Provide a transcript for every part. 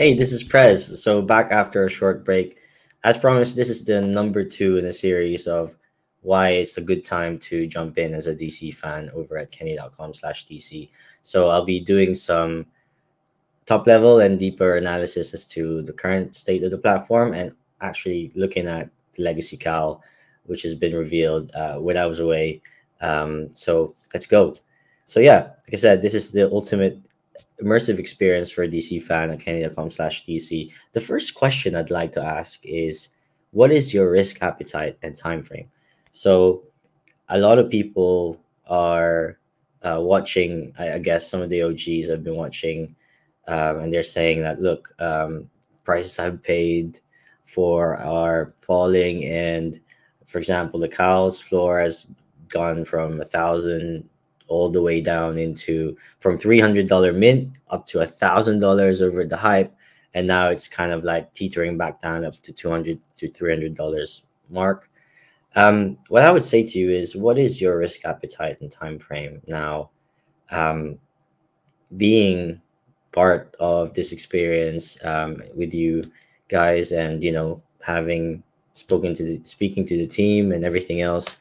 Hey, this is Prez. So back after a short break. As promised, this is the number two in a series of why it's a good time to jump in as a DC fan over at kenny.com/DC. So I'll be doing some top level and deeper analysis as to the current state of the platform and actually looking at the legacy Cowl, which has been revealed when I was away. So let's go. So yeah, like I said, this is the ultimate immersive experience for a DC fan at kenny.com/DC. The first question I'd like to ask is, what is your risk appetite and time frame? So a lot of people are watching. I guess some of the OGs have been watching, and they're saying that look, prices I've paid for are falling, and for example, the Cowls floor has gone from 1,000 all the way down into from $300 mint up to $1,000 over the hype, and now it's kind of like teetering back down up to $200 to $300 mark. What I would say to you is, what is your risk appetite and time frame now? Um, Being part of this experience with you guys, and having speaking to the team and everything else,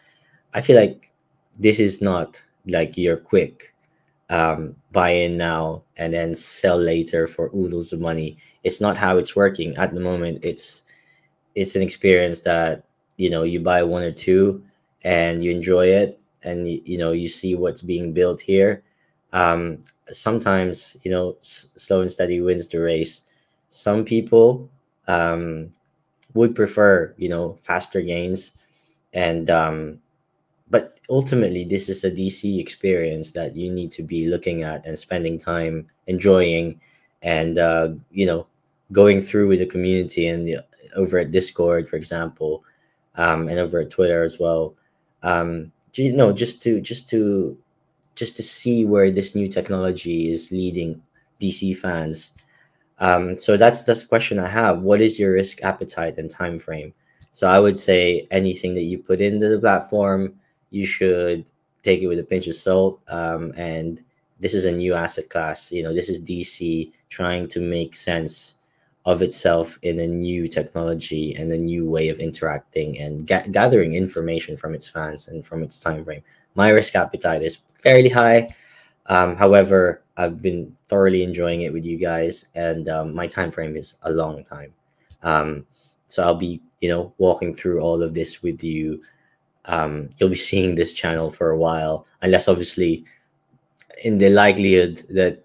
I feel like this is not like your quick buy in now and then sell later for oodles of money. It's not how it's working at the moment. It's an experience that you buy one or two and you enjoy it, and you see what's being built here. um Sometimes slow and steady wins the race. Some people would prefer faster gains, and but ultimately this is a DC experience that you need to be looking at and spending time enjoying, and going through with the community and over at Discord, for example, and over at Twitter as well. Just to see where this new technology is leading DC fans. So that's the question I have. What is your risk appetite and time frame? So I would say anything that you put into the platform, you should take it with a pinch of salt. And this is a new asset class. This is DC trying to make sense of itself in a new technology and a new way of interacting and gathering information from its fans and from its time frame. My risk appetite is fairly high. However, I've been thoroughly enjoying it with you guys, and my time frame is a long time. Um, so I'll be, walking through all of this with you. You'll be seeing this channel for a while, unless obviously, in the likelihood that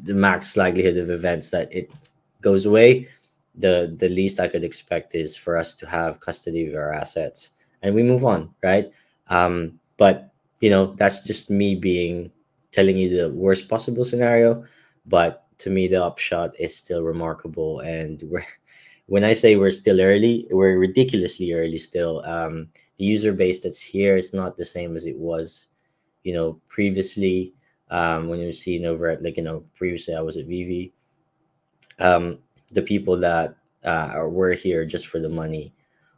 the max likelihood of events that it goes away, the least I could expect is for us to have custody of our assets and we move on, right? But that's just me being telling you the worst possible scenario. But to me, the upshot is still remarkable, and when I say we're still early, we're ridiculously early still. The user base that's here is not the same as it was, previously. When you were seeing over at, like, previously I was at VV. The people that were here just for the money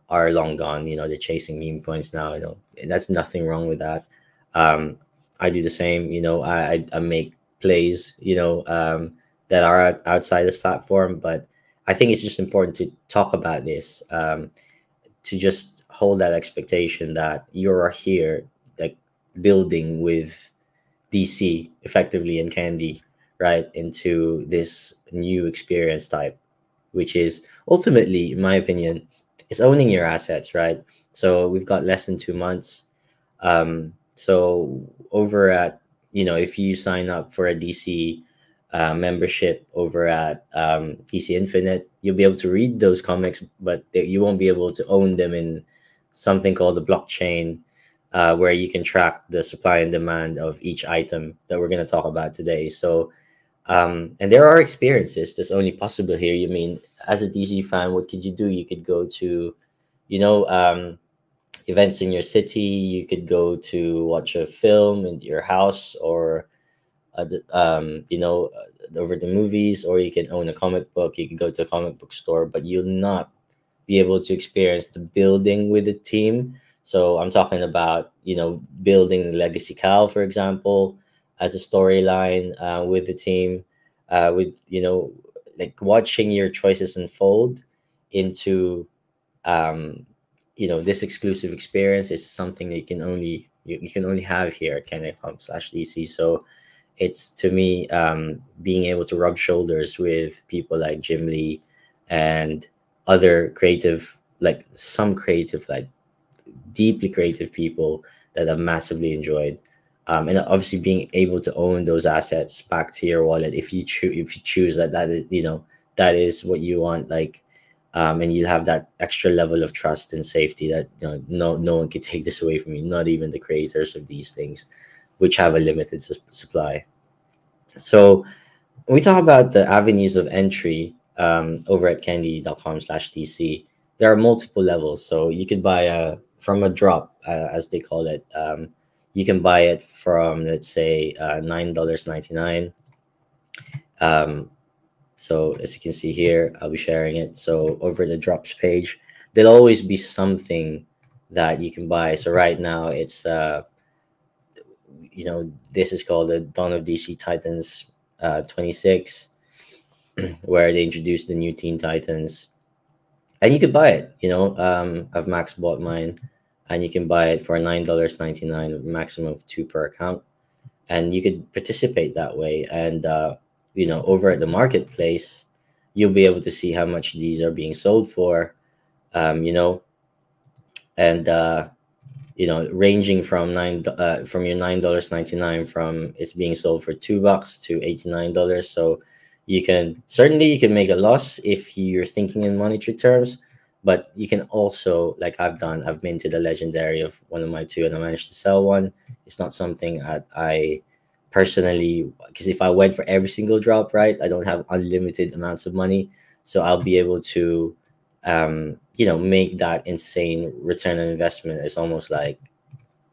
are long gone. They're chasing meme points now. And that's nothing wrong with that. Um, I do the same. I make plays. That are outside this platform, but I think it's just important to talk about this. To just hold that expectation that you're here, like, building with DC effectively and Candy, right, into this new experience type, which is ultimately, in my opinion, is owning your assets, right? So we've got less than 2 months. So over at, if you sign up for a DC membership over at DC Infinite, you'll be able to read those comics, but you won't be able to own them in something called the blockchain, where you can track the supply and demand of each item that we're going to talk about today. So, and there are experiences that's only possible here. You mean, as a DC fan, what could you do? You could go to, you know, um, events in your city. You could go to watch a film in your house, or over the movies, or you can own a comic book. You can go to a comic book store, but you'll not be able to experience the building with the team. So I'm talking about, building the Legacy Cal, for example, as a storyline with the team, with, like watching your choices unfold into um, this exclusive experience is something that you can only have here at Kenneth.com/DC. So it's, to me, being able to rub shoulders with people like Jim Lee and other creative, like some creative, like deeply creative people that I've massively enjoyed. And obviously being able to own those assets back to your wallet if you choose, that is, that is what you want, like, and you'll have that extra level of trust and safety that, no one can take this away from you, not even the creators of these things, which have a limited supply. So when we talk about the avenues of entry, over at candy.com/dc, there are multiple levels. So you could buy from a drop, as they call it. You can buy it from, let's say, $9.99. So as you can see here, I'll be sharing it. So over the drops page, there'll always be something that you can buy. So right now it's this is called the Dawn of DC Titans 26, where they introduced the new Teen Titans, and you could buy it. I've max bought mine, and you can buy it for $9.99, maximum of 2 per account, and you could participate that way. And over at the marketplace, you'll be able to see how much these are being sold for. um, you know and ranging from from your $9.99, from it's being sold for $2 to $89. So you can make a loss if you're thinking in monetary terms, but you can also, like I've minted a legendary of one of my two, and I managed to sell one. It's not something that I personally, because if I went for every single drop, right, I don't have unlimited amounts of money, so I'll be able to make that insane return on investment. It's almost like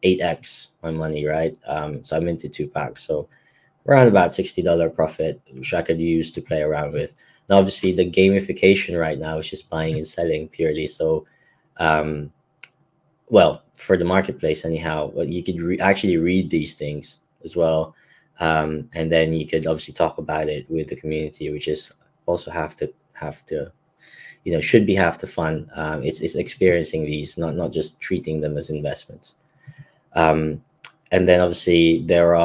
8x my money, right? So I'm into 2 packs, so around about $60 profit, which I could use to play around with. Now obviously the gamification right now is just buying and selling purely. So um well, for the marketplace anyhow, but you could actually read these things as well. And then you could obviously talk about it with the community, which is also have to should be half the fun. It's experiencing these, not just treating them as investments. Um, and then obviously there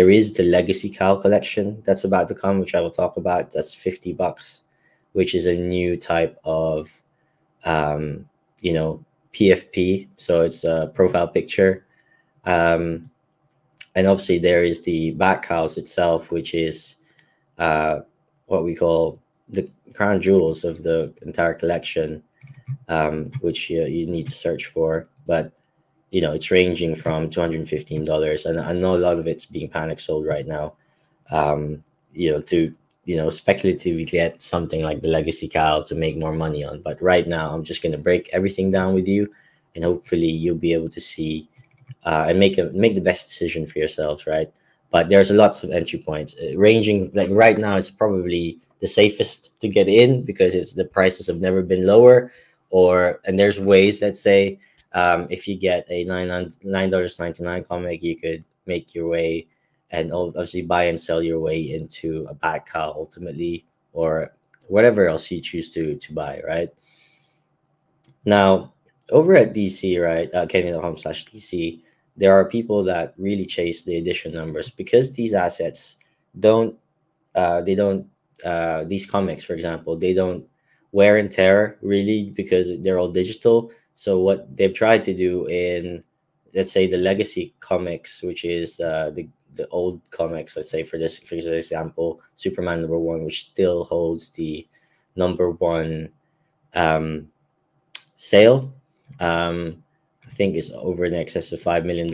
is the legacy Cowl collection that's about to come, which I will talk about. That's $50, which is a new type of um, you know PFP. So it's a profile picture. Um, and obviously there is the Batcowls itself, which is uh, what we call the crown jewels of the entire collection, which you need to search for. But it's ranging from $215, and I know a lot of it's being panic sold right now. To speculatively get something like the legacy Cowl to make more money on. But right now, I'm just gonna break everything down with you, and hopefully you'll be able to see and make the best decision for yourselves, right? But there's lots of entry points, ranging, like right now it's probably the safest to get in because it's the prices have never been lower. And there's ways, let's say, if you get a $9.99 comic, you could make your way and obviously buy and sell your way into a Batcowl ultimately, or whatever else you choose to buy, right? Now, over at DC, right, Kenny.com/DC, there are people that really chase the edition numbers because these assets don't, they don't, these comics, for example, they don't wear and tear really because they're all digital. So what they've tried to do in, let's say, the legacy comics, which is the old comics, let's say for example, Superman #1, which still holds the #1 um, sale. I think it's over in excess of $5 million.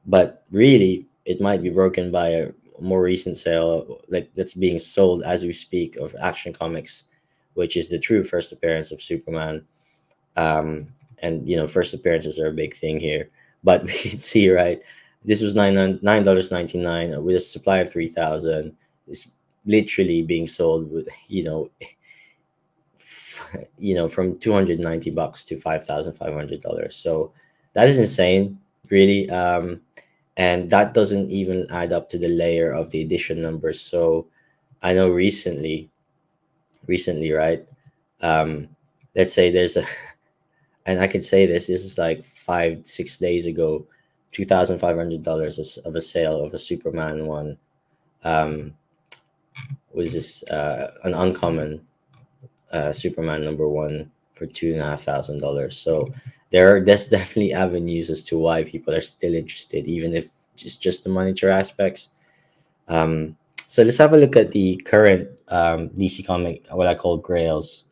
But really, it might be broken by a more recent sale, like that's being sold as we speak, of Action Comics, which is the true first appearance of Superman. And first appearances are a big thing here. But we can see, right, this was $9.99 with a supply of 3,000. It's literally being sold with from $290 to $5,500. So that is insane, really. And that doesn't even add up to the layer of the edition numbers. So I know recently, right? Let's say there's a, and I can say this is like 5 6 days ago, $2,500 of a sale of a Superman one. Um, was this an uncommon Superman number one for $2,500? So there's definitely avenues as to why people are still interested, even if it's just the monetary aspects. So let's have a look at the current DC comic, what I call grails,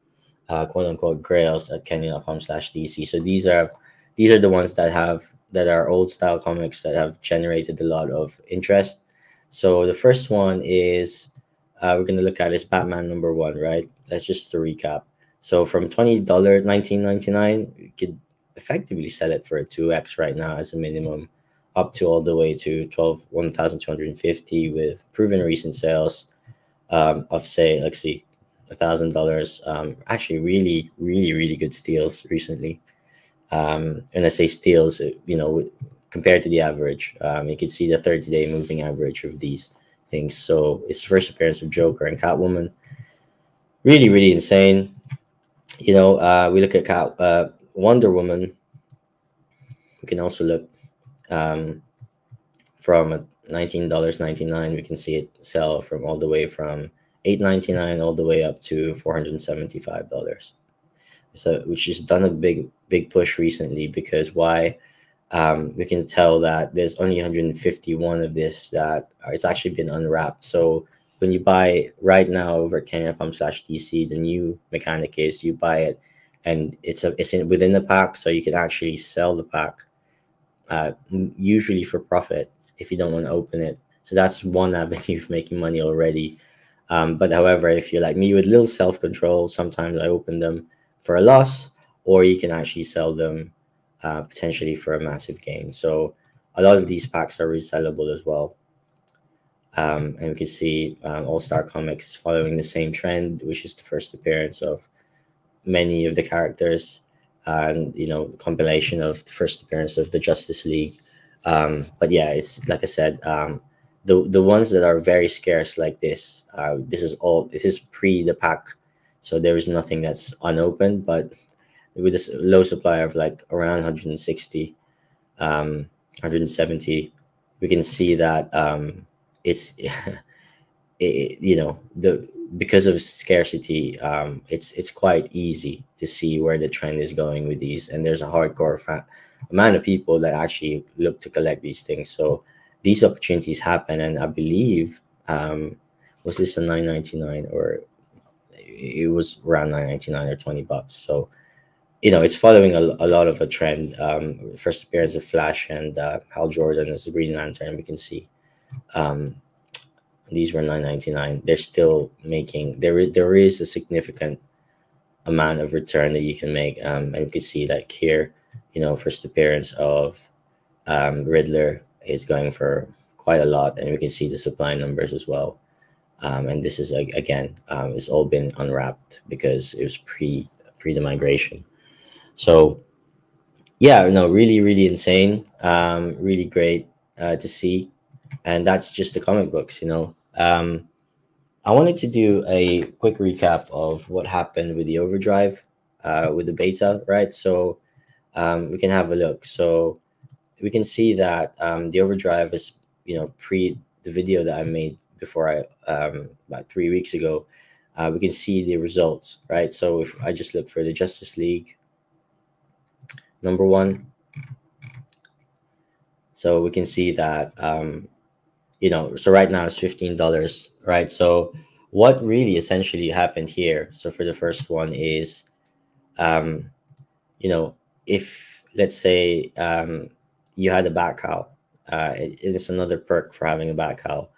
quote unquote grails at kenny.com/DC. So these are the ones that are old style comics that have generated a lot of interest. So the first one is we're gonna look at is Batman number one, right? That's just to recap. So from $20 1999, you could effectively sell it for a 2x right now as a minimum, up to all the way to 1,250 with proven recent sales of say, let's see, $1,000. Actually, really good steals recently. And I say steals, compared to the average, you can see the 30-day moving average of these things. So it's the first appearance of Joker and Catwoman. Really insane. We look at Wonder Woman. We can also look um, from $19.99. We can see it sell from all the way from $8.99 all the way up to $475. So which has done a big push recently, because why? We can tell that there's only 151 of this that it's actually been unwrapped. So when you buy right now over at Kenya.com/DC, the new mechanic is you buy it and within the pack, so you can actually sell the pack, usually for profit if you don't want to open it. So that's one avenue of making money already. But however, if you're like me with little self control, sometimes I open them for a loss, or you can actually sell them potentially for a massive gain. So a lot of these packs are resellable as well. And we can see All Star Comics is following the same trend, which is the first appearance of many of the characters, and compilation of the first appearance of the Justice League. But yeah, it's like I said, the ones that are very scarce like this. This is pre the pack, so there is nothing that's unopened. But with this low supply of like around 160, 170, we can see that it's the because of scarcity, it's quite easy to see where the trend is going with these, and there's a hardcore amount of people that actually look to collect these things. So these opportunities happen, and I believe was this a 9.99, or it was around 9.99 or $20. So it's following a lot of a trend. First appearance of Flash and Hal Jordan as the Green Lantern. We can see these were 9.99. They're still making there is a significant amount of return that you can make, and you can see like here, first appearance of Riddler is going for quite a lot, and we can see the supply numbers as well. And this is again, it's all been unwrapped because it was pre the migration. So yeah, no, really insane. Really great to see, and that's just the comic books. I wanted to do a quick recap of what happened with the Overdrive, with the beta, right? So we can have a look. So we can see that the Overdrive is, pre the video that I made before about 3 weeks ago. We can see the results, right? So if I just look for the Justice League number one, so we can see that so right now it's $15, right? So what really essentially happened here, so for the first one is if let's say you had a Batcowl, it is another perk for having a Batcowl.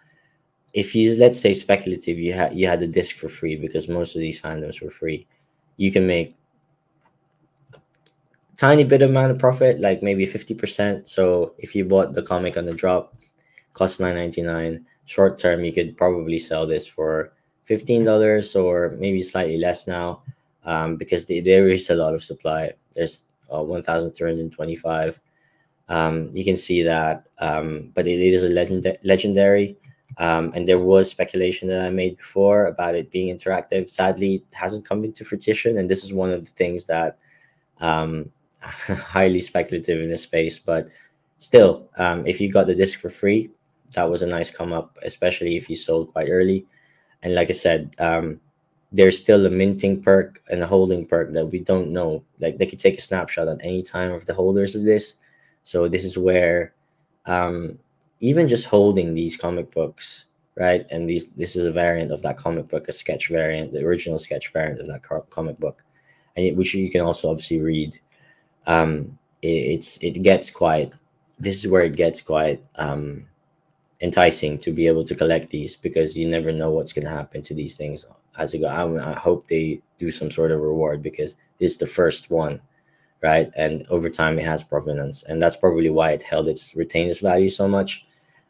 If you, let's say, speculative, you had the disc for free, because most of these fandoms were free, you can make tiny bit amount of profit, like maybe 50%. So if you bought the comic on the drop, cost $9.99. Short term, you could probably sell this for $15, or maybe slightly less now, because there is a lot of supply. There's 1,325. You can see that, but it is a legendary. And there was speculation that I made before about it being interactive. Sadly, it hasn't come into fruition, and this is one of the things that um, highly speculative in this space. But still, if you got the disc for free, that was a nice come up, especially if you sold quite early. And like I said, there's still a minting perk and a holding perk that we don't know. Like they could take a snapshot at any time of the holders of this. So this is where um, even just holding these comic books, right? And this is a variant of that comic book, a sketch variant, the original sketch variant of that comic book, and which you can also obviously read. It gets quite. This is where it gets quite enticing to be able to collect these, because you never know what's going to happen to these things as it go. I hope they do some sort of reward, because this is the first one, right? And over time it has provenance, and that's probably why it held its retained its value so much.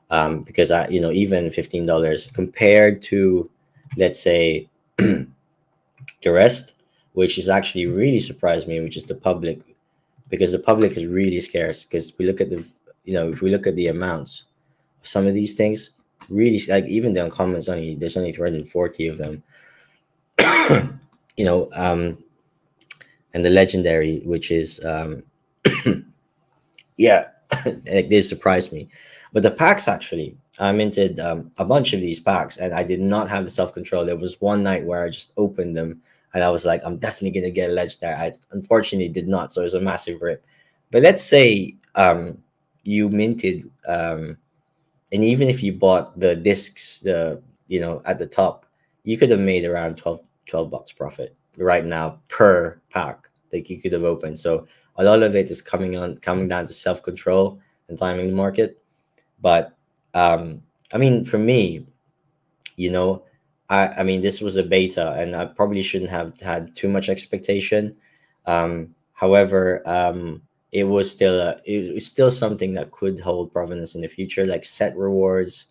Because even $15 compared to, let's say, the rest, which is actually really surprised me, which is the public, because the public is really scarce. Because we look at the, if we look at the amounts of some of these things, really, like even the uncommons, there's only 340 of them. you know, um, and the legendary, which is yeah, it did surprise me. But the packs, actually, I minted a bunch of these packs, and I did not have the self control. There was one night where I just opened them, and I was like, I'm definitely gonna get a legendary. I unfortunately did not, so it was a massive rip. But let's say you minted, and even if you bought the discs, at the top, you could have made around 12 bucks profit right now per pack that you could have opened. So a lot of it is coming down to self control and timing the market. But I mean, for me, you know, I mean, this was a beta, and I probably shouldn't have had too much expectation. However, it was still something that could hold provenance in the future, like set rewards.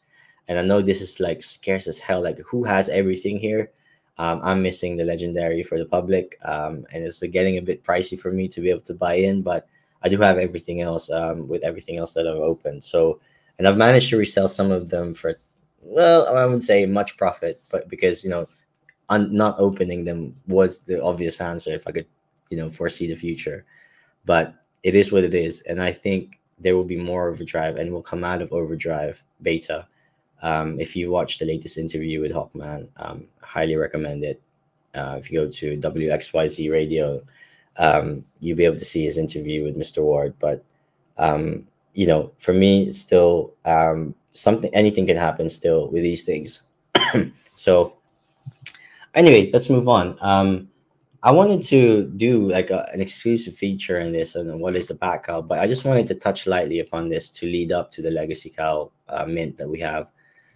And I know this is like scarce as hell. Like, who has everything here? I'm missing the legendary for the public, and it's getting a bit pricey for me to be able to buy in. But I do have everything else, with everything else that I've opened. So, and I've managed to resell some of them for, well, I wouldn't say much profit, but because not opening them was the obvious answer if I could, foresee the future. But it is what it is, and I think there will be more Overdrive, and will come out of Overdrive Beta. If you watch the latest interview with Hawkman, highly recommend it. If you go to WXYZ Radio, you'll be able to see his interview with Mr. Ward. But for me, it's still anything can happen still with these things. So anyway, let's move on. I wanted to do like an exclusive feature in this, and what is the Batcowl, but I just wanted to touch lightly upon this to lead up to the Legacy Cowl mint that we have.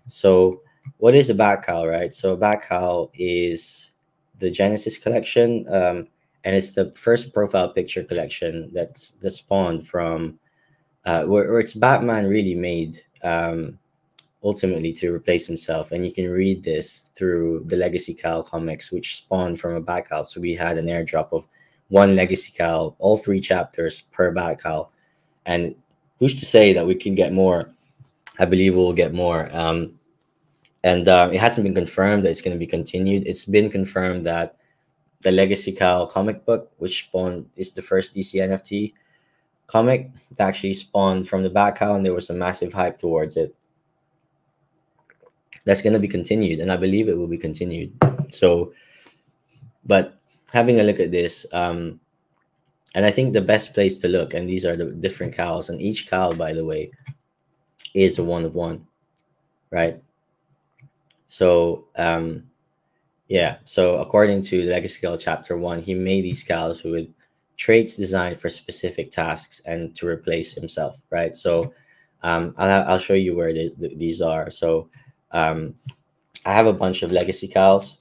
So what is a Batcowl, right? So a Batcowl is the Genesis collection, and it's the first profile picture collection that's spawned from where it's Batman really made ultimately to replace himself. And you can read this through the Legacy Cowl comics, which spawned from a Batcowl. So we had an airdrop of one Legacy Cowl, all 3 chapters per Batcowl. And who's to say that we can get more? I believe we'll get more. And it hasn't been confirmed that it's going to be continued. It's been confirmed that the Legacy Cowl comic book, which spawned, is the first DC NFT comic that actually spawned from the Batcowl, and there was some massive hype towards it. That's going to be continued, and I believe it will be continued. So, but having a look at this, and I think the best place to look, and these are the different cowls, and each cowl, by the way, is a 1 of 1, right? So, yeah. So according to Legacy Cowl Chapter 1, he made these cowls with traits designed for specific tasks and to replace himself, right? So, I'll show you where these are. So, I have a bunch of Legacy Cowls,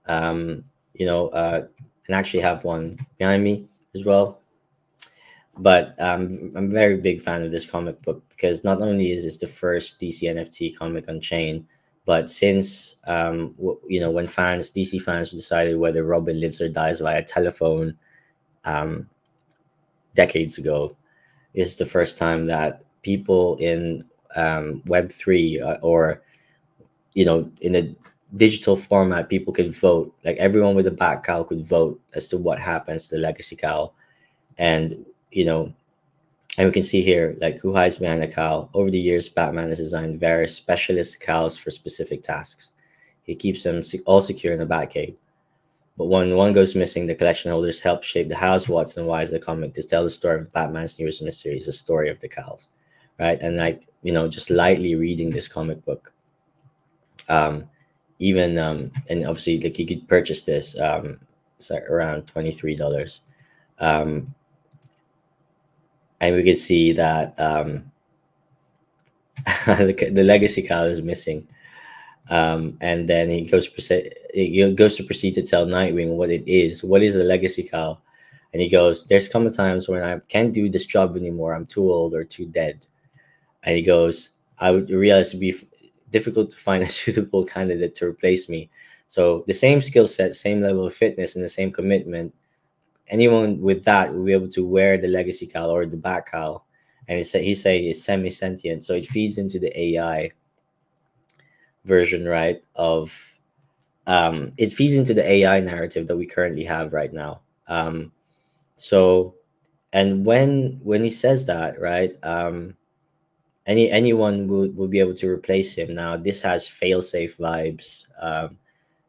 and actually have one behind me as well. But I'm a very big fan of this comic book, because not only is this the first DC NFT comic on chain, but since when DC fans decided whether Robin lives or dies via telephone decades ago, this is the first time that people in Web3, or in a digital format, people could vote. Like everyone with a Batcowl could vote as to what happens to the legacy cowl, and and we can see here like who hides behind the cowl. Over the years, Batman has designed various specialist cowls for specific tasks. He keeps them all secure in the Batcave. But when one goes missing, the collection holders help shape the hows, whats, and whys of the comic to tell the story of Batman's newest mysteries, the story of the Cowls, right? And like just lightly reading this comic book, um, even and obviously like you could purchase this, it's like around $23, um, and we could see that the legacy Cowl is missing. And then he goes to proceed to tell Nightwing what it is. What is a legacy cow? And he goes, "There's come a times when I can't do this job anymore. I'm too old or too dead." And he goes, "I would realize it'd be difficult to find a suitable candidate to replace me. So the same skill set, same level of fitness, and the same commitment. Anyone with that will be able to wear the legacy cowl or the bat cowl." And he's saying it's semi-sentient, so it feeds into the AI version, right? Of it feeds into the AI narrative that we currently have right now. So, and when he says that, right? Anyone would be able to replace him. Now, this has failsafe vibes.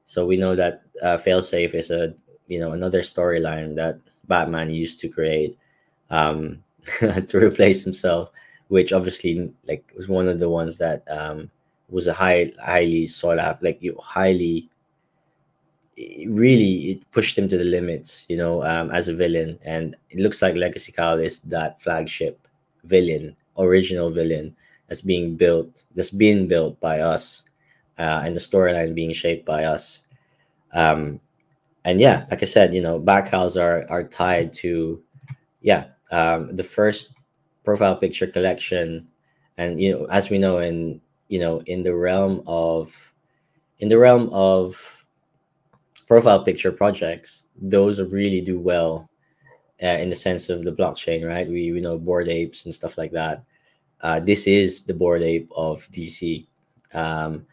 So we know that failsafe is another storyline that Batman used to create to replace himself, which obviously like was one of the ones that was a highly sought after, like highly, really it pushed him to the limits, as a villain. And it looks like Legacy Cowl is that flagship villain, original villain that's being built by us, and the storyline being shaped by us. Um, and yeah, like I said, Batcowls are tied to, yeah, the first profile picture collection. And as we know, in the realm of profile picture projects, those really do well, in the sense of the blockchain, right? We know Bored Apes and stuff like that. This is the Bored Ape of DC. um,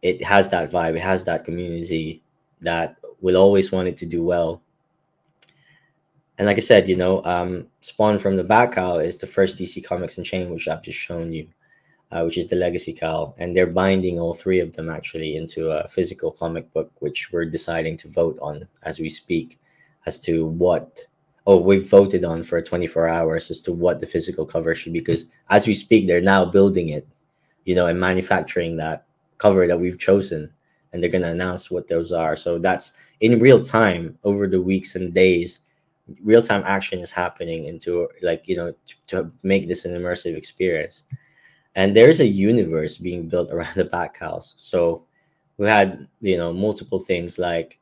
it has that vibe, it has that community that will always want it to do well. And like I said, Spawn from the Batcowl is the first DC Comics and chain, which I've just shown you, which is the Legacy Cowl. And they're binding all three of them actually into a physical comic book, which we're deciding to vote on as we speak, as to what. Oh, we've voted on for 24 hours as to what the physical cover should be, because as we speak, they're now building it, and manufacturing that cover that we've chosen. And they're going to announce what those are. So that's in real time over the weeks and days. Real time action is happening into, like, to make this an immersive experience. And there's a universe being built around the Batcowls. So we had multiple things like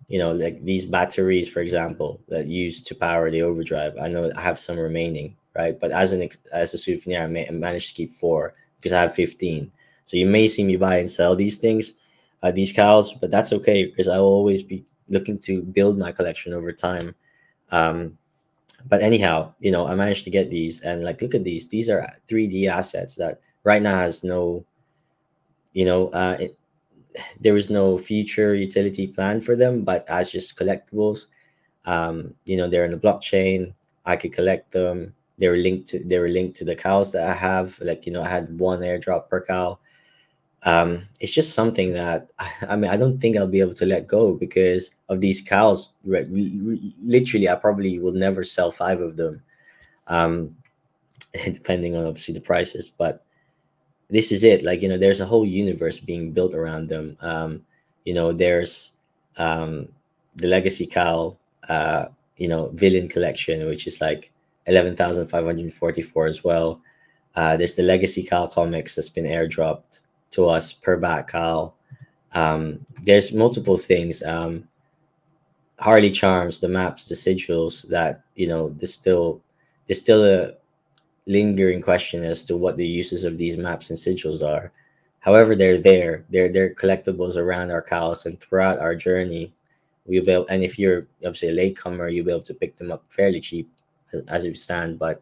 like these batteries, for example, that used to power the Overdrive. I know I have some remaining, right? But as a souvenir, I managed to keep 4 because I have 15. So you may see me buy and sell these things, these cows, but that's okay because I will always be looking to build my collection over time. But anyhow, I managed to get these, and like, look at these. These are 3D assets that right now has no, there was no future utility plan for them, but as just collectibles. They're in the blockchain. I could collect them. They were linked to the cows that I have. Like, I had one airdrop per cow. It's just something that I mean, I don't think I'll be able to let go because of these cows. Literally, I probably will never sell 5 of them, um, depending on obviously the prices. But this is it. Like, there's a whole universe being built around them. There's the Legacy Cowl, villain collection, which is like 11,544 as well. There's the Legacy Cowl comics that's been airdropped to us per Batcowl. There's multiple things. Harley charms, the maps, the sigils that there's still a lingering question as to what the uses of these maps and sigils are. However, they're there. They're collectibles around our cows and throughout our journey. We'll be able, and if you're obviously a latecomer, you'll be able to pick them up fairly cheap as it stand. But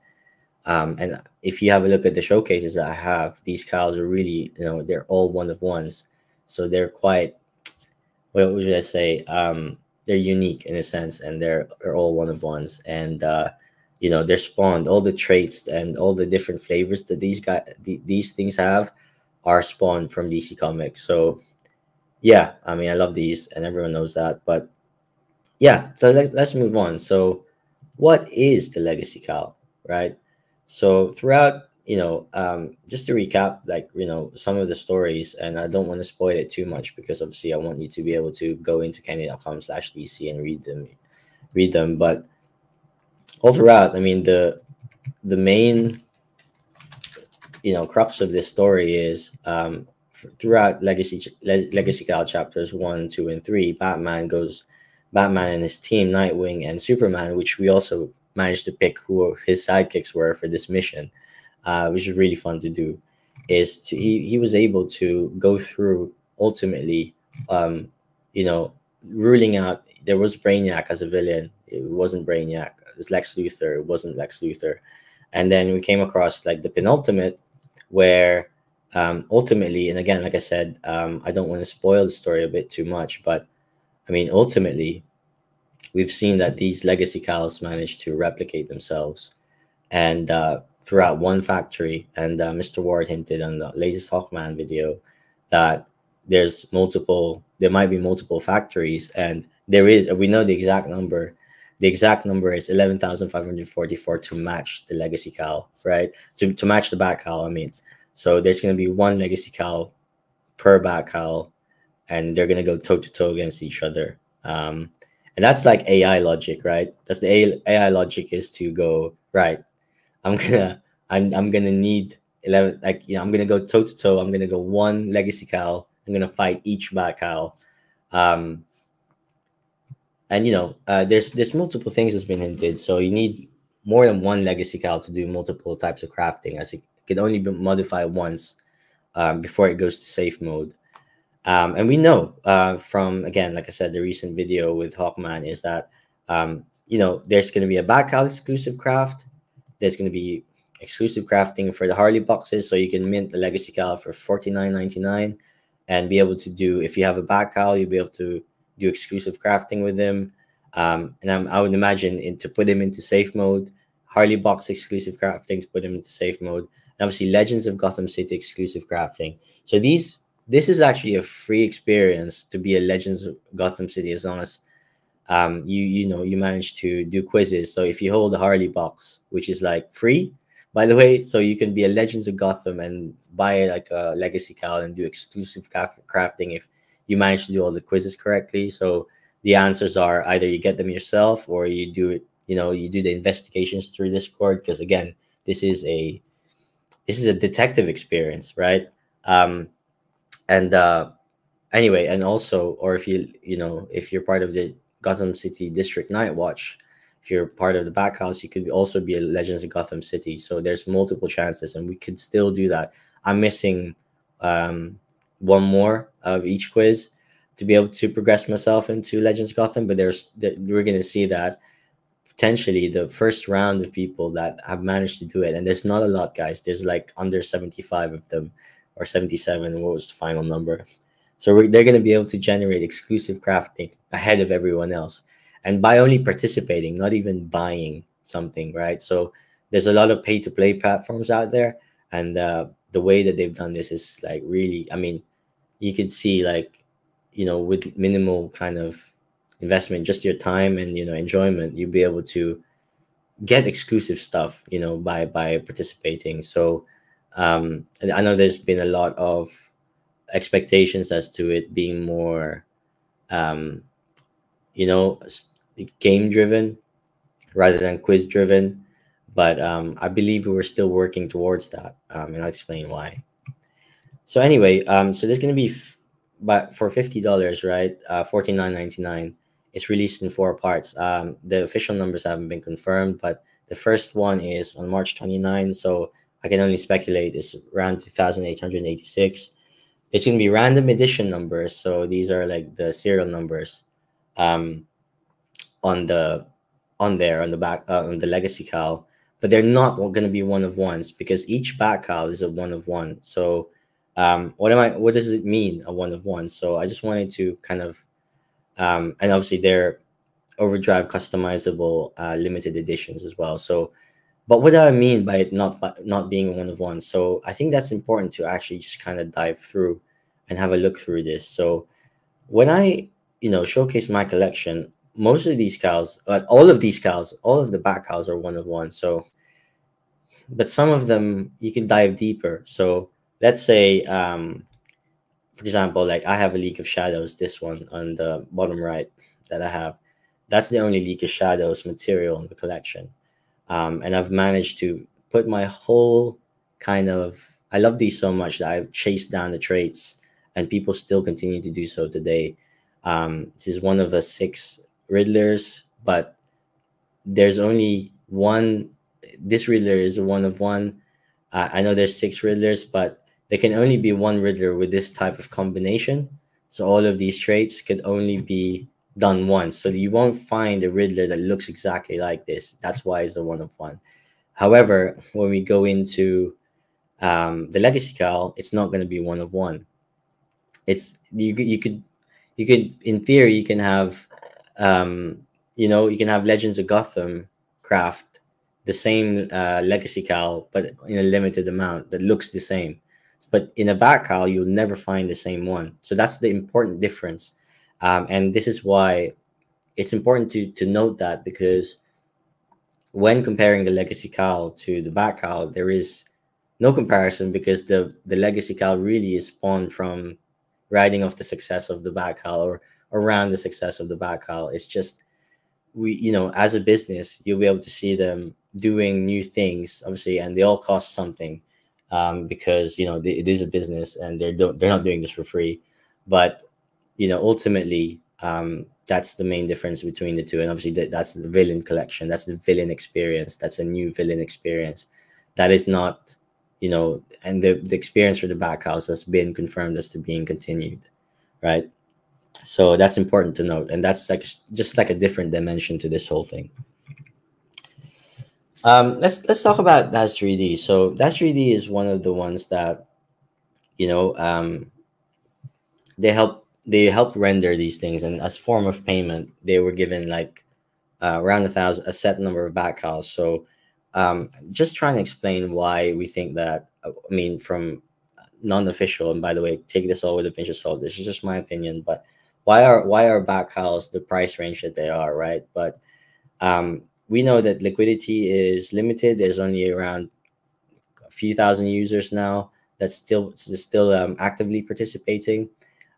And if you have a look at the showcases that I have, these cows are really, they're all one of ones. So they're quite, what would I say? They're unique in a sense, and they're all one of ones. And they're spawned. All the traits and all the different flavors that these things have are spawned from DC Comics. So yeah, I mean, I love these, and everyone knows that. But yeah, so let's move on. So what is the legacy cow, right? So throughout, just to recap, like, some of the stories, and I don't want to spoil it too much because obviously I want you to be able to go into kenny.com/dc and read them. But all throughout, I mean, the main, crux of this story is, throughout legacy cow chapters 1, 2, and 3, Batman and his team, Nightwing and Superman, which we also managed to pick who his sidekicks were for this mission, which is really fun to do. He was able to go through ultimately, um, ruling out. There was Brainiac as a villain. It wasn't Brainiac. It was Lex Luthor. It wasn't Lex Luthor. And then we came across like the penultimate, where, ultimately, and again, like I said, I don't want to spoil the story a bit too much, but I mean, ultimately, we've seen that these legacy cows manage to replicate themselves, and throughout one factory. And Mr. Ward hinted on the latest Hawkman video that there might be multiple factories, and we know the exact number. The exact number is 11,544 to match the legacy cow, right? To match the Batcowl, I mean. So there's going to be one legacy cow per Batcowl, and they're going to go toe to toe against each other. And that's like AI logic, right? That's the AI logic, is to go, right. I'm gonna need 11, like, I'm gonna go toe to toe. I'm gonna go one legacy cow. I'm gonna fight each Batcowl. Um, and there's multiple things that's been hinted. So you need more than one legacy cow to do multiple types of crafting, as it can only be modified once, before it goes to safe mode. And we know, from, again, like I said, the recent video with Hawkman, is that, there's going to be a Batcowl exclusive craft. There's going to be exclusive crafting for the Harley boxes, so you can mint the legacy cow for $49.99, and be able to do, if you have a Batcowl, you'll be able to do exclusive crafting with them. And I would imagine, to put him into safe mode, Harley box exclusive crafting to put him into safe mode, and obviously Legends of Gotham City exclusive crafting. So this is actually a free experience to be a Legends of Gotham City, as long as, you manage to do quizzes. So if you hold the Harley box, which is like free, by the way, so you can be a Legends of Gotham and buy like a legacy cowl and do exclusive crafting if you manage to do all the quizzes correctly. So the answers are either you get them yourself, or you do it, you do the investigations through Discord, because again, this is a detective experience, right? And anyway, and also, or if if you're part of the Gotham City District Night Watch, if you're part of the Batcowls, you could also be a Legends of Gotham City. So there's multiple chances, and we could still do that. I'm missing, one more of each quiz to be able to progress myself into Legends Gotham, but we're going to see that potentially the first round of people that have managed to do it, and there's not a lot, guys. There's like under 75 of them, or 77. What was the final number? So they're going to be able to generate exclusive crafting ahead of everyone else, and by only participating, not even buying something, right? So there's a lot of pay to play platforms out there, and the way that they've done this is like really, I mean, you could see, like, with minimal kind of investment, just your time and enjoyment, you'll be able to get exclusive stuff, by participating. So, and I know there's been a lot of expectations as to it being more, um, game driven rather than quiz driven. But I believe we're still working towards that, and I'll explain why. So anyway, so there's gonna be, but for $50, right? 49.99. It's released in 4 parts. The official numbers haven't been confirmed, but the first one is on March 29. So I can only speculate it's around 2,886. It's gonna be random edition numbers. So these are like the serial numbers, um, on the on there on the back, on the legacy cow. but they're not going to be one of ones because each Batcowl is a one of one. So what does it mean, a one of one? So I just wanted to kind of and obviously they're Overdrive customizable limited editions as well. So but what do I mean by it not being one of one? So I think that's important to actually just kind of dive through and have a look through this. So when I showcase my collection, most of these cows, all of these cows, all of the back cows are one of one. So but some of them you can dive deeper. So let's say for example, like I have a League of Shadows, this one on the bottom right that I have. That's the only League of Shadows material in the collection. And I've managed to put my whole kind of, I love these so much that I've chased down the traits, and people still continue to do so today. This is one of the 6 Riddlers, but there's only one. This Riddler is a one of one. I know there's 6 Riddlers, but there can only be one Riddler with this type of combination. So all of these traits could only be done once. So you won't find a Riddler that looks exactly like this. That's why it's a one of one. However, when we go into the Legacy Cowl, it's not going to be one of one. It's you could in theory you can have you can have Legends of Gotham craft the same Legacy Cowl, but in a limited amount that looks the same. But in a Batcowl, you'll never find the same one. So that's the important difference. And this is why it's important to note that, because when comparing the Legacy Cowl to the Batcowl, there is no comparison, because the Legacy Cowl really is spawned from riding off the success of the Batcowl, or around the success of the Batcowl. It's just, as a business, you'll be able to see them doing new things, obviously, and they all cost something, because it is a business and they're not doing this for free. But ultimately, that's the main difference between the two. And obviously that's the villain collection, that's the villain experience, that's a new villain experience that is not, and the experience for the Batcowls has been confirmed as to being continued, right? So that's important to note, and that's like just like a different dimension to this whole thing. Let's talk about Dash 3D. So Dash 3D is one of the ones that you know they help render these things, and as form of payment, they were given like around a set number of Batcowls. So just trying to explain why we think that. I mean, from non-official, and by the way, take this all with a pinch of salt. This is just my opinion, but why are Batcowls the price range that they are, right? But we know that liquidity is limited. There's only around a few thousand users now that's still actively participating.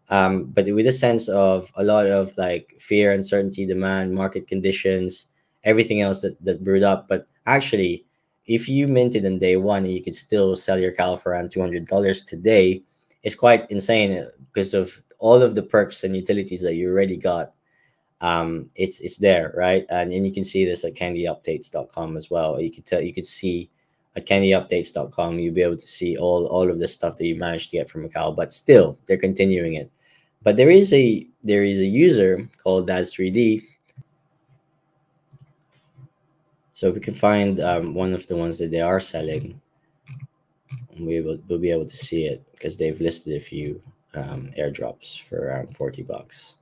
But with a sense of a lot of like fear, uncertainty, demand, market conditions, everything else that brewed up. But actually, if you minted on day one and you could still sell your cow for around $200 today, it's quite insane, because of all of the perks and utilities that you already got. It's there, right? And you can see this at candyupdates.com as well. You could see at candyupdates.com, you'll be able to see all of the stuff that you managed to get from Macau, but still they're continuing it. But there is a user called Daz3D. So we can find one of the ones that they are selling, and we'll be able to see it, because they've listed a few airdrops for around $40.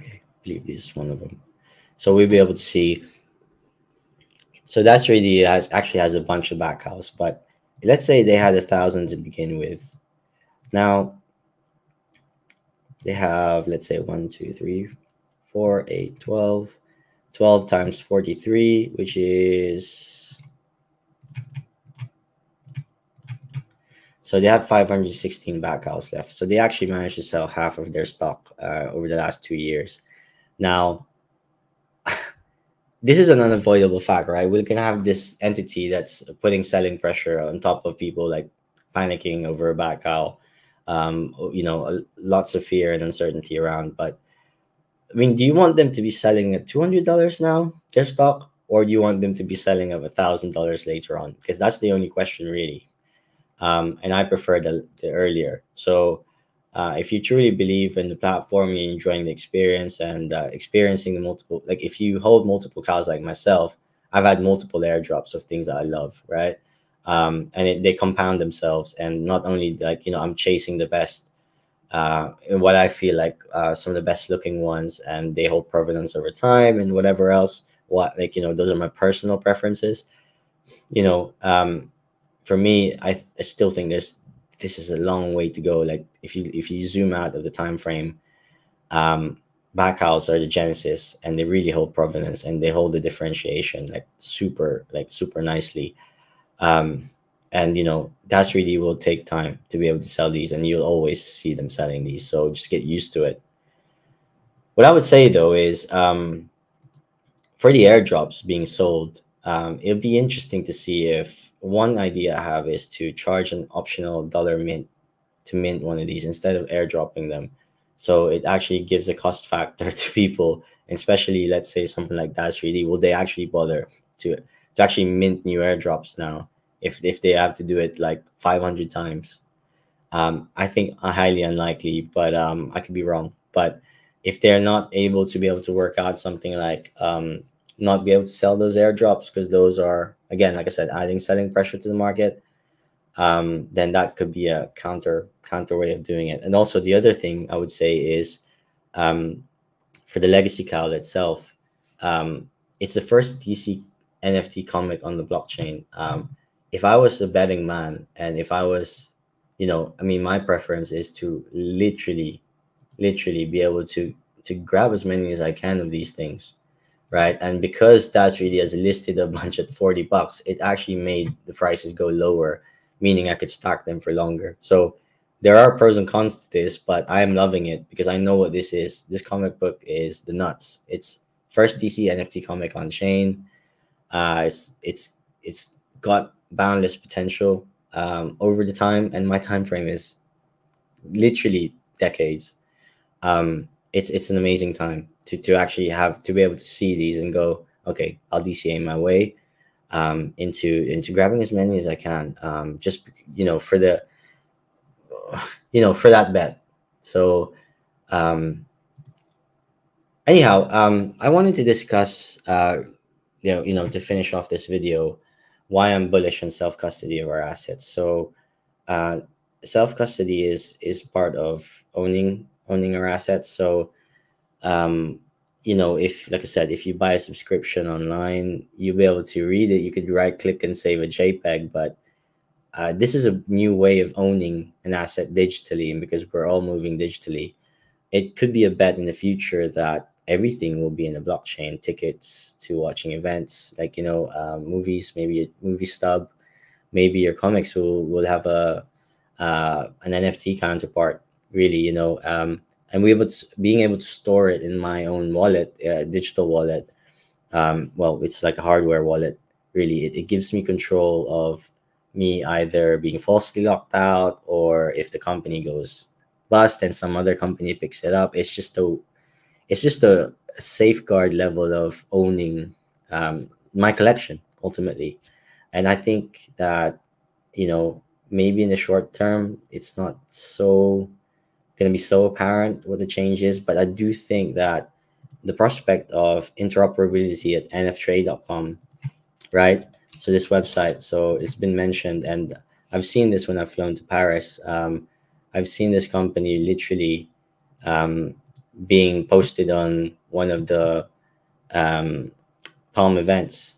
Okay, I believe this is one of them. So we'll be able to see. So that's really actually has a bunch of Batcowls, but let's say they had 1,000 to begin with. Now they have, let's say 1, 2, 3, 4, 8, 12. 12 times 43, which is, so they have 516 Batcowls left. So they actually managed to sell half of their stock over the last 2 years. Now, this is an unavoidable fact, right? We can have this entity that's putting selling pressure on top of people like panicking over a Batcowl. Lots of fear and uncertainty around. But I mean, do you want them to be selling at $200 now, their stock, or do you want them to be selling at $1,000 later on? Because that's the only question, really. And I prefer the earlier. So If you truly believe in the platform, you're enjoying the experience and experiencing the multiple, like if you hold multiple cows like myself, I've had multiple airdrops of things that I love, right? They compound themselves, and not only like, I'm chasing the best, in what I feel like some of the best looking ones, and they hold provenance over time and whatever else. What, like, those are my personal preferences. You know, for me, I still think this is a long way to go. Like if you zoom out of the time frame, um, Batcowls are the genesis, and they really hold provenance, and they hold the differentiation like super nicely. Um, and that's really will take time to be able to sell these, and you'll always see them selling these. So just get used to it. What I would say though is, for the airdrops being sold, it'll be interesting to see if one idea I have is to charge an optional dollar mint to mint one of these instead of airdropping them. So it actually gives a cost factor to people, especially let's say something like that's really, will they actually bother to actually mint new airdrops now if they have to do it like 500 times? I think highly unlikely, but I could be wrong. But if they're not able to be able to work out something like, not be able to sell those airdrops, because those are, again, like I said, adding selling pressure to the market, then that could be a counter way of doing it. And also the other thing I would say is, um, for the legacy cowl itself, it's the first DC NFT comic on the blockchain. If I was a betting man, and if I was, I mean, my preference is to literally be able to grab as many as I can of these things, right? And because that's really has listed a bunch at $40, it actually made the prices go lower, meaning I could stack them for longer. So there are pros and cons to this, but I am loving it because I know what this is. This comic book is the nuts. It's first DC NFT comic on chain. It's got boundless potential over the time, and my time frame is literally decades. It's an amazing time to actually have to be able to see these and go, okay, I'll DCA my way into grabbing as many as I can, just for the for that bet. So anyhow, I wanted to discuss to finish off this video, why I'm bullish on self custody of our assets. So uh, self custody is part of owning our assets. So if, like I said, if you buy a subscription online, you'll be able to read it. You could right click and save a JPEG, but this is a new way of owning an asset digitally, and because we're all moving digitally, it could be a bet in the future that everything will be in the blockchain. Tickets to watching events, like movies, maybe a movie stub, maybe your comics will have an NFT counterpart. Really, and being able to store it in my own wallet, digital wallet. Well, it's like a hardware wallet. Really, it gives me control of me either being falsely locked out, or if the company goes bust and some other company picks it up. It's just a safeguard level of owning my collection ultimately. And I think that maybe in the short term it's not so going to be so apparent what the change is, but I do think that the prospect of interoperability at nftrade.com, right? So this website, so it's been mentioned, and I've seen this when I've flown to Paris. I've seen this company literally um, being posted on one of the um, Palm events,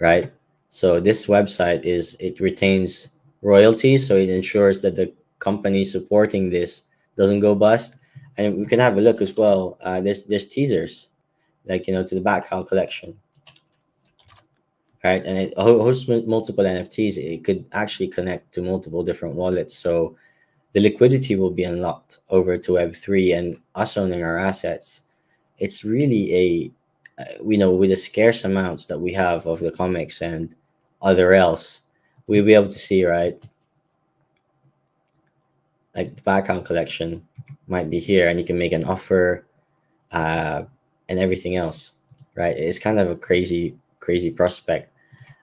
right? So this website it retains royalties, so it ensures that the company supporting this doesn't go bust. And we can have a look as well. There's teasers, like to the Batcowl collection, right? And it hosts multiple NFTs. It could actually connect to multiple different wallets, so the liquidity will be unlocked over to Web3, and us owning our assets. It's really with the scarce amounts that we have of the comics and other else, we'll be able to see, right? Like the Batcowl collection might be here, and you can make an offer, uh, and everything else, right? It's kind of a crazy prospect.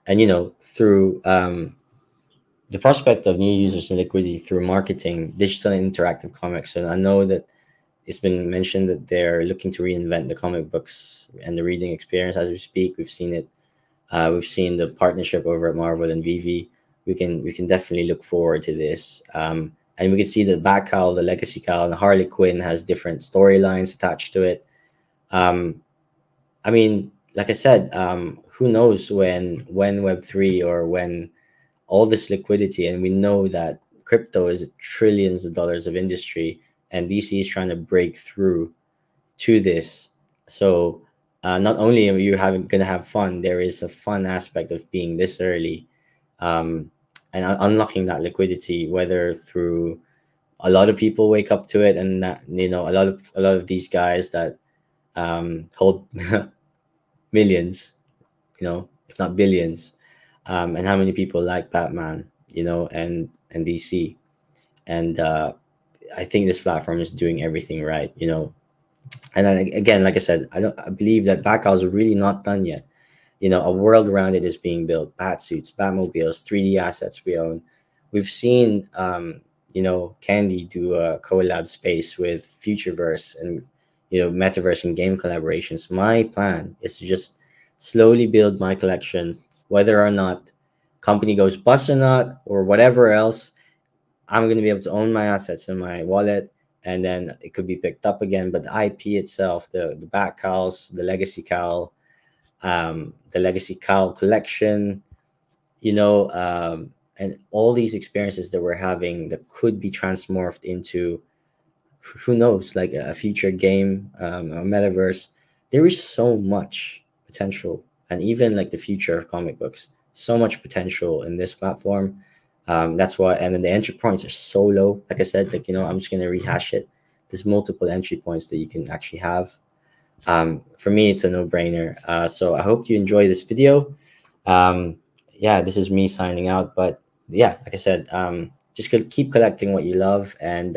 And through the prospect of new users and liquidity through marketing, digital and interactive comics. And I know that it's been mentioned that they're looking to reinvent the comic books and the reading experience as we speak. We've seen it. We've seen the partnership over at Marvel and VV. We can definitely look forward to this. And we can see that Batcowl, the Legacy Cowl, and the Harley Quinn has different storylines attached to it. Um, I mean, like I said, who knows when Web3 or when all this liquidity, and we know that crypto is trillions of dollars of industry, and DC is trying to break through to this. So not only are you having gonna have fun, there is a fun aspect of being this early, um, and unlocking that liquidity, whether through a lot of people wake up to it, and that, a lot of these guys that hold millions, if not billions, and how many people like Batman, and DC, and I think this platform is doing everything right. And then again, like I said, I believe that Batcowls are really not done yet. A world around it is being built. Batsuits, Batmobiles, 3D assets we own. We've seen, Candy do a collab space with Futureverse and, metaverse and game collaborations. My plan is to just slowly build my collection, whether or not company goes bust or not, or whatever else. I'm going to be able to own my assets in my wallet, and then it could be picked up again. But the IP itself, the Batcowls, the Legacy Cowl collection, and all these experiences that we're having that could be transmorphed into, who knows, like a future game, a metaverse. There is so much potential, and even like the future of comic books, so much potential in this platform. That's why, and then the entry points are so low. Like I said, like, I'm just gonna rehash it. There's multiple entry points that you can actually have. For me, it's a no-brainer. So I hope you enjoy this video. Yeah, this is me signing out. But yeah, like I said, just keep collecting what you love, and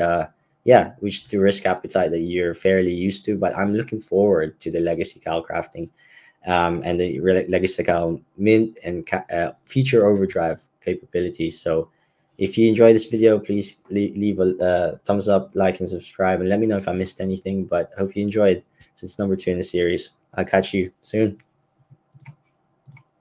yeah, reach the risk appetite that you're fairly used to. But I'm looking forward to the legacy cal crafting, and the legacy cal mint and future overdrive capabilities. So if you enjoy this video, please leave a thumbs up, like, and subscribe, and let me know if I missed anything. But I hope you enjoyed, since number 2 in the series. I'll catch you soon.